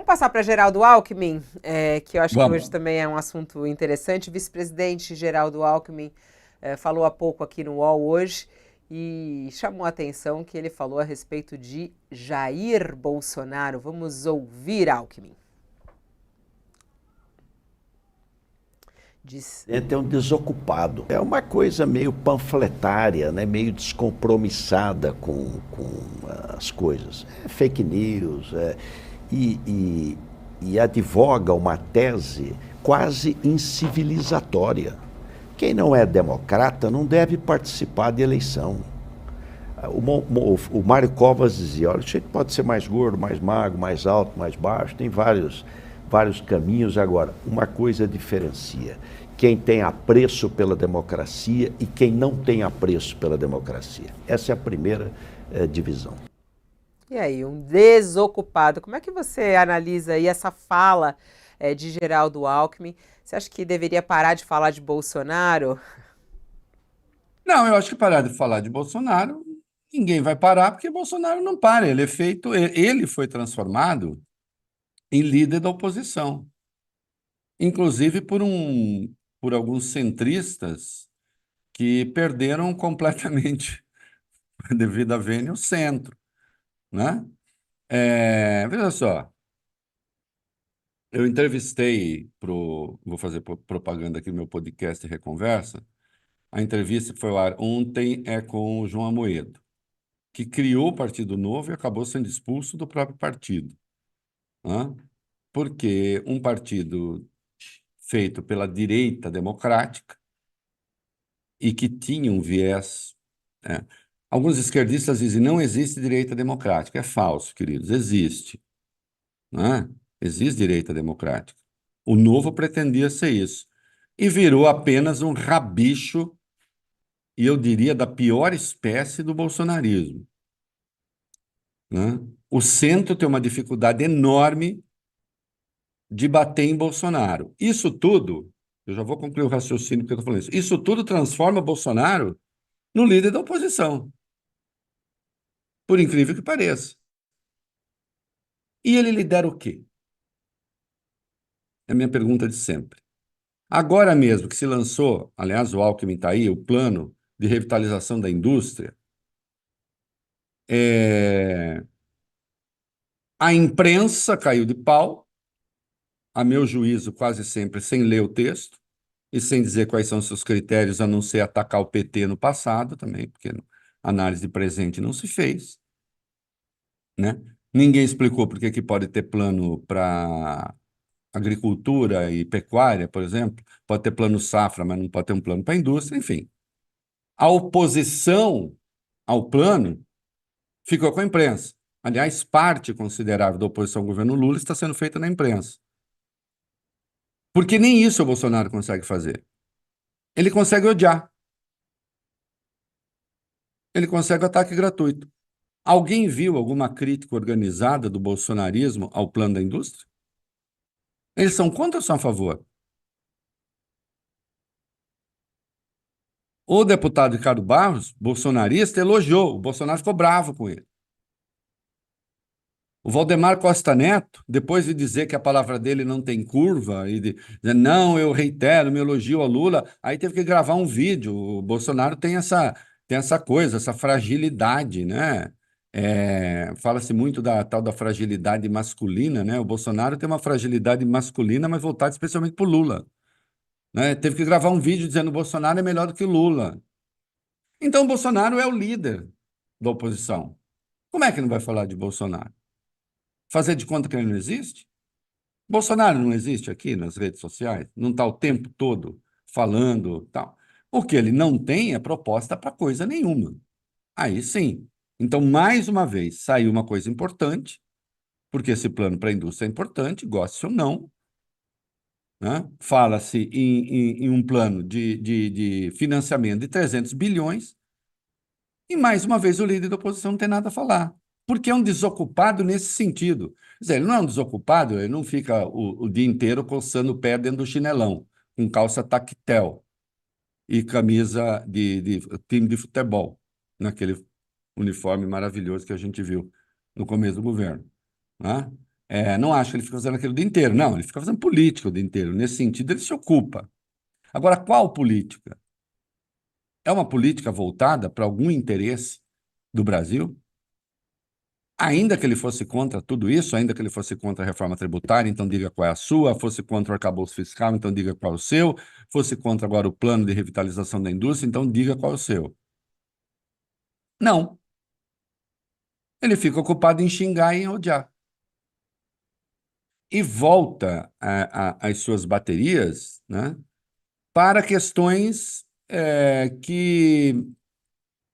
Vamos passar para Geraldo Alckmin, que eu acho que hoje Vamos. também é um assunto interessante. O vice-presidente Geraldo Alckmin falou há pouco aqui no UOL hoje e chamou a atenção que ele falou a respeito de Jair Bolsonaro. Vamos ouvir Alckmin. Diz... É um desocupado. É uma coisa meio panfletária, né? Meio descompromissada com as coisas. É fake news, e advoga uma tese quase incivilizatória. Quem não é democrata não deve participar de eleição. O Mário Covas dizia, olha, a gente pode ser mais gordo, mais magro, mais alto, mais baixo, tem vários caminhos. Agora, uma coisa diferencia: quem tem apreço pela democracia e quem não tem apreço pela democracia. Essa é a primeira divisão. E aí, um desocupado. Como é que você analisa aí essa fala de Geraldo Alckmin? Você acha que deveria parar de falar de Bolsonaro? Não, eu acho que parar de falar de Bolsonaro, ninguém vai parar, porque Bolsonaro não para. Ele foi transformado em líder da oposição, inclusive por alguns centristas que perderam completamente, devido à vênia, o centro, né? Veja só, eu entrevistei vou fazer propaganda aqui no meu podcast Reconversa. A entrevista que foi ao ar ontem é com o João Amoedo, que criou o Partido Novo e acabou sendo expulso do próprio partido, né? Porque um partido feito pela direita democrática e que tinha um viés, né? Alguns esquerdistas dizem não existe direita democrática. É falso, queridos, existe, né? Existe direita democrática. O Novo pretendia ser isso e virou apenas um rabicho, e eu diria da pior espécie do bolsonarismo, né? O centro tem uma dificuldade enorme de bater em Bolsonaro. Isso tudo, eu já vou concluir o raciocínio porque eu estou falando isso tudo transforma Bolsonaro no líder da oposição, por incrível que pareça. E ele lidera o quê? É a minha pergunta de sempre. Agora mesmo que se lançou, aliás, o Alckmin está aí, o plano de revitalização da indústria, a imprensa caiu de pau, a meu juízo, quase sempre sem ler o texto e sem dizer quais são seus critérios, a não ser atacar o PT no passado também, porque análise de presente não se fez, né? Ninguém explicou por que que pode ter plano para agricultura e pecuária, por exemplo, pode ter plano safra, mas não pode ter um plano para a indústria, enfim. A oposição ao plano ficou com a imprensa. Aliás, parte considerável da oposição ao governo Lula está sendo feita na imprensa. Porque nem isso o Bolsonaro consegue fazer. Ele consegue odiar. Ele consegue ataque gratuito. Alguém viu alguma crítica organizada do bolsonarismo ao plano da indústria? Eles são contra ou são a favor? O deputado Ricardo Barros, bolsonarista, elogiou. O Bolsonaro ficou bravo com ele. O Valdemar Costa Neto, depois de dizer que a palavra dele não tem curva, e dizer, não, eu reitero, me elogio ao Lula, aí teve que gravar um vídeo. O Bolsonaro tem essa coisa, essa fragilidade, né? Fala-se muito da tal da fragilidade masculina, né? O Bolsonaro tem uma fragilidade masculina, mas voltada especialmente para o Lula, né? Teve que gravar um vídeo dizendo que o Bolsonaro é melhor do que o Lula. Então, o Bolsonaro é o líder da oposição. Como é que não vai falar de Bolsonaro? Fazer de conta que ele não existe? Bolsonaro não existe aqui nas redes sociais? Não está o tempo todo falando tal? O que ele não tem é proposta para coisa nenhuma. Aí sim. Então, mais uma vez, saiu uma coisa importante, porque esse plano para a indústria é importante, goste ou não, né? Fala-se em um plano de financiamento de 300 bilhões, e mais uma vez o líder da oposição não tem nada a falar, porque é um desocupado nesse sentido. Quer dizer, ele não é um desocupado, ele não fica o dia inteiro coçando o pé dentro do chinelão, com calça tactel e camisa de time de futebol, naquele uniforme maravilhoso que a gente viu no começo do governo, né? Não acho que ele fica fazendo aquilo o dia inteiro. Não, ele fica fazendo política o dia inteiro. Nesse sentido, ele se ocupa. Agora, qual política? É uma política voltada para algum interesse do Brasil? Ainda que ele fosse contra tudo isso, ainda que ele fosse contra a reforma tributária, então diga qual é a sua, fosse contra o arcabouço fiscal, então diga qual é o seu, fosse contra agora o plano de revitalização da indústria, então diga qual é o seu. Não. Ele fica ocupado em xingar e em odiar. E volta às suas baterias, né, para questões que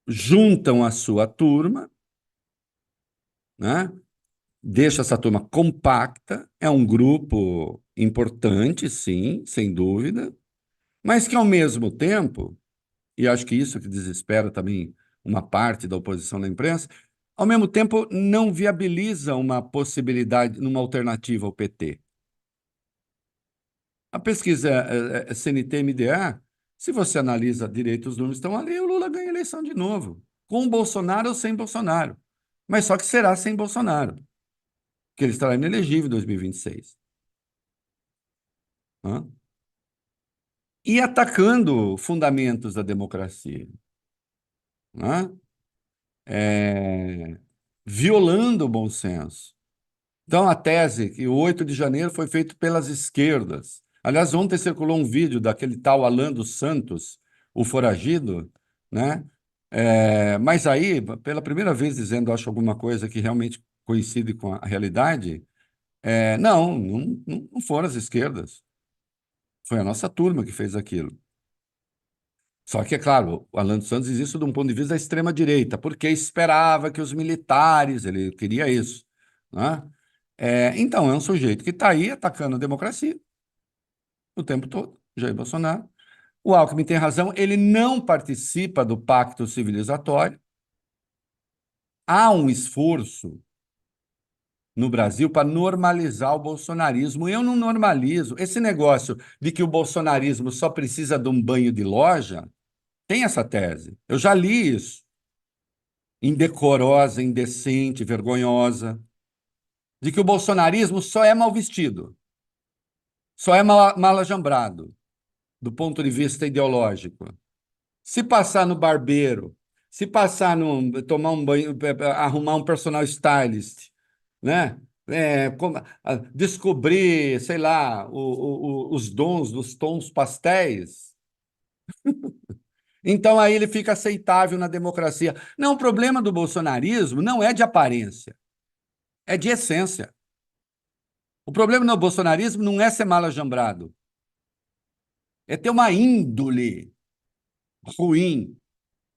juntam a sua turma, né, deixa essa turma compacta, é um grupo importante, sim, sem dúvida, mas que ao mesmo tempo, e acho que isso que desespera também uma parte da oposição na imprensa, ao mesmo tempo não viabiliza uma possibilidade, uma alternativa ao PT. A pesquisa CNT-MDA, se você analisa direito os números estão ali, o Lula ganha a eleição de novo, com Bolsonaro ou sem Bolsonaro. Mas só que será sem Bolsonaro, que ele estará inelegível em 2026. Hã? E atacando fundamentos da democracia. Hã? Violando o bom senso. Então, a tese que o 8 de janeiro foi feito pelas esquerdas. Aliás, ontem circulou um vídeo daquele tal Alan dos Santos, o foragido, né? Mas aí, pela primeira vez dizendo, acho alguma coisa que realmente coincide com a realidade, não foram as esquerdas. Foi a nossa turma que fez aquilo. Só que, é claro, o Alan dos Santos diz isso de um ponto de vista da extrema-direita, porque esperava que os militares, ele queria isso, né? Então, é um sujeito que está aí atacando a democracia o tempo todo, Jair Bolsonaro. O Alckmin tem razão, ele não participa do pacto civilizatório. Há um esforço no Brasil para normalizar o bolsonarismo. Eu não normalizo. Esse negócio de que o bolsonarismo só precisa de um banho de loja, tem essa tese. Eu já li isso. Indecorosa, indecente, vergonhosa. De que o bolsonarismo só é mal vestido, só é mal ajambrado, do ponto de vista ideológico. Se passar no barbeiro, se passar tomar um banho, arrumar um personal stylist, né? Descobrir, sei lá, os dons dos tons pastéis, então aí ele fica aceitável na democracia. Não, o problema do bolsonarismo não é de aparência, é de essência. O problema do bolsonarismo não é ser mal ajambrado, é ter uma índole ruim,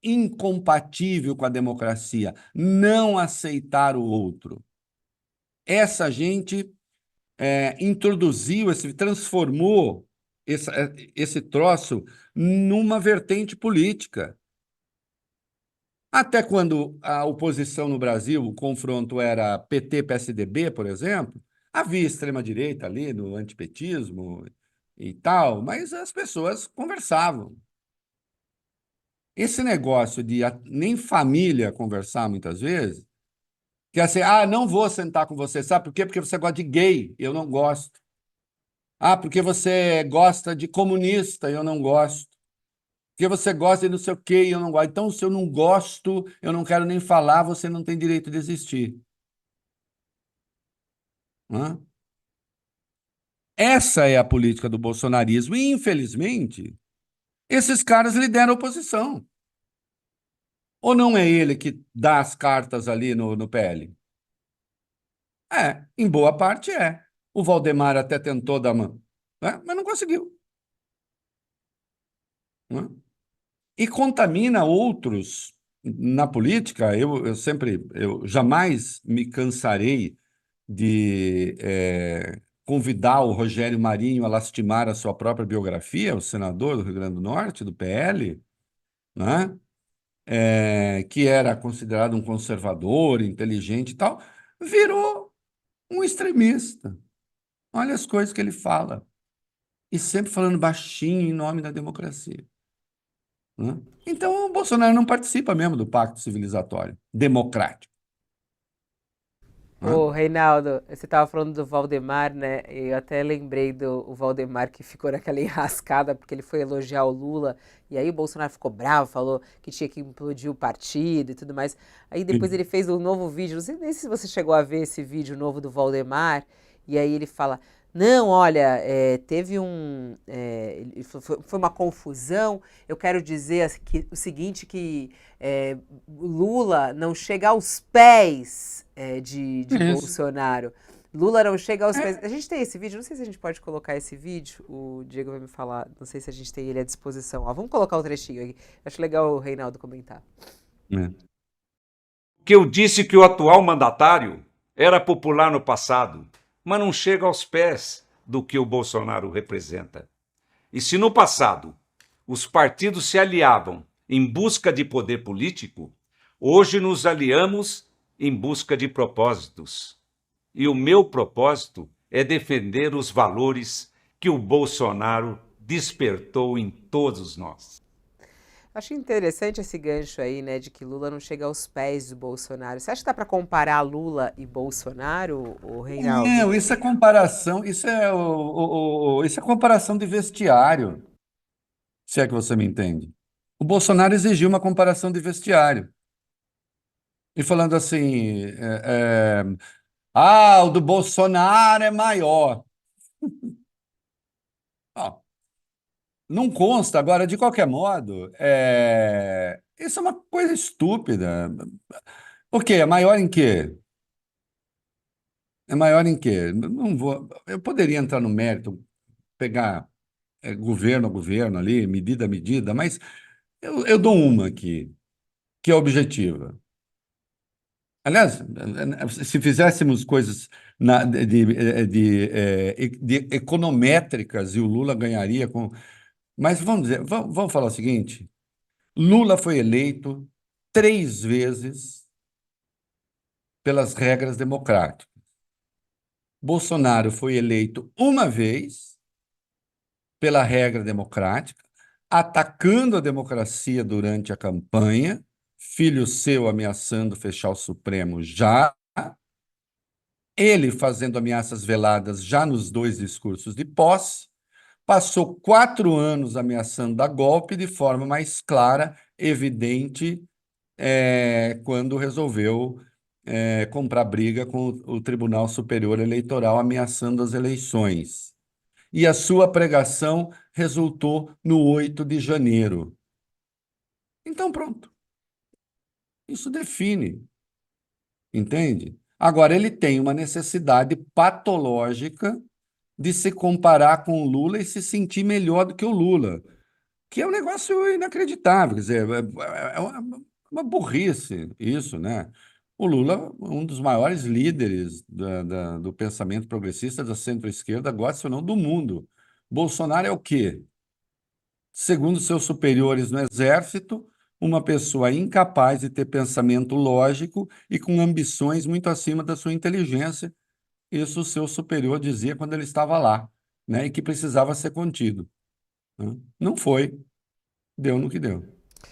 incompatível com a democracia, não aceitar o outro. Essa gente introduziu, transformou esse troço numa vertente política. Até quando a oposição no Brasil, o confronto era PT-PSDB, por exemplo, havia extrema-direita ali no antipetismo e tal, mas as pessoas conversavam. Esse negócio de nem família conversar muitas vezes, que é assim, não vou sentar com você, sabe por quê? Porque você gosta de gay, eu não gosto. Porque você gosta de comunista, eu não gosto. Porque você gosta de não sei o quê, eu não gosto. Então, se eu não gosto, eu não quero nem falar, você não tem direito de existir. Hã? Essa é a política do bolsonarismo. E, infelizmente, esses caras lideram a oposição. Ou não é ele que dá as cartas ali no PL? Em boa parte é. O Valdemar até tentou dar uma, né? Mas não conseguiu. Né? E contamina outros na política. Eu jamais me cansarei de convidar o Rogério Marinho a lastimar a sua própria biografia, o senador do Rio Grande do Norte, do PL, né? Que era considerado um conservador, inteligente e tal, virou um extremista. Olha as coisas que ele fala. E sempre falando baixinho em nome da democracia. Né? Então, o Bolsonaro não participa mesmo do pacto civilizatório democrático. Né? Ô, Reinaldo, você estava falando do Valdemar, né? Eu até lembrei do o Valdemar que ficou naquela enrascada porque ele foi elogiar o Lula e aí o Bolsonaro ficou bravo, falou que tinha que implodir o partido e tudo mais. Aí depois ele fez um novo vídeo, não sei nem se você chegou a ver esse vídeo novo do Valdemar, e aí ele fala, não, olha, teve foi uma confusão, eu quero dizer o seguinte, que Lula não chega aos pés de Isso. Bolsonaro. Lula não chega aos pés. É, A gente tem esse vídeo, não sei se a gente pode colocar esse vídeo. O Diego vai me falar, não sei se a gente tem ele à disposição. Ó, vamos colocar o trechinho aí. Acho legal o Reinaldo comentar. é. Que eu disse que o atual mandatário era popular no passado, mas não chega aos pés do que o Bolsonaro representa. E se no passado os partidos se aliavam em busca de poder político, hoje nos aliamos em busca de propósitos. E o meu propósito é defender os valores que o Bolsonaro despertou em todos nós. Acho interessante esse gancho aí, né, de que Lula não chega aos pés do Bolsonaro. Você acha que dá para comparar Lula e Bolsonaro, o Reinaldo? Não, isso é comparação, isso é comparação de vestiário, se é que você me entende. O Bolsonaro exigiu uma comparação de vestiário. E falando assim, o do Bolsonaro é maior. Ah, não consta. Agora, de qualquer modo, isso é uma coisa estúpida. O quê? É maior em quê? É maior em quê? Não vou. Eu poderia entrar no mérito, pegar governo a governo ali, medida a medida, mas eu dou uma aqui, que é objetiva. Aliás, se fizéssemos coisas de econométricas e o Lula ganharia com. Mas vamos dizer, vamos falar o seguinte: Lula foi eleito 3 vezes pelas regras democráticas. Bolsonaro foi eleito uma vez pela regra democrática, atacando a democracia durante a campanha, filho seu ameaçando fechar o Supremo já, ele fazendo ameaças veladas já nos 2 discursos de posse, passou 4 anos ameaçando dar golpe de forma mais clara, evidente, quando resolveu comprar briga com o Tribunal Superior Eleitoral, ameaçando as eleições. E a sua pregação resultou no 8 de janeiro. Então, pronto. Isso define, entende? Agora, ele tem uma necessidade patológica de se comparar com o Lula e se sentir melhor do que o Lula, que é um negócio inacreditável. Quer dizer, é uma burrice isso, né? O Lula, um dos maiores líderes do pensamento progressista da centro-esquerda, gosta ou não, do mundo. Bolsonaro é o quê? Segundo seus superiores no exército, uma pessoa incapaz de ter pensamento lógico e com ambições muito acima da sua inteligência. Isso o seu superior dizia quando ele estava lá, né? E que precisava ser contido, né? Não foi, deu no que deu.